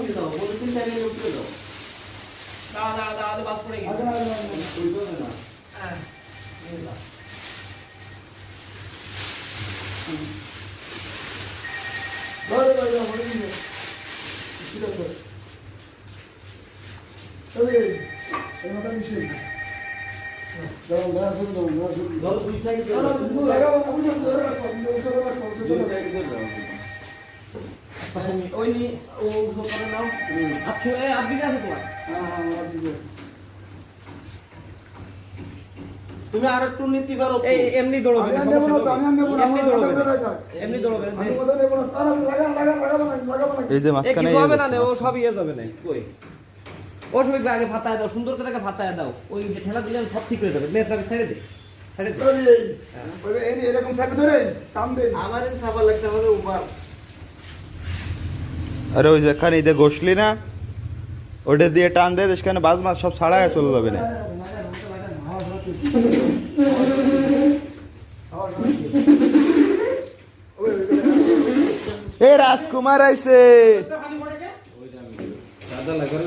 দাও বলে তিন চার মিনিট উঠে দাও দাও বাস পড়ে গেছে হ্যাঁ দাও দুই সাইড দাও দুই সাইড দাও ওই নি ও করে নাও আচ্ছা এই আপনি আছে তোমার তুমি আর একটু নিতে পারো এই এমনি দৌড়বে আমি নেব না এমনি দৌড়বে এমনি দৌড়বে এই যে মাঝখানে কিছু হবে না ও সব ইয়ে যাবে না কই ও সব আগে ফাটায় দাও সুন্দর করে ফাটায় দাও ওই যে ঠেলা দিলে সব ঠিক হয়ে যাবে নেটটা ছেড়ে দে ছেড়ে দে এরকম থাকবে ধরে টান দে আমারই খাবার লাগতে হবে উপর আরে ওই যেখানে ঈদে ঘষলি না ওটা দিয়ে টান দে সেখানে বাজ মাছ সব ছাড়ায় চলে যাবে না এ রাজকুমার আইছে দাদা লাগার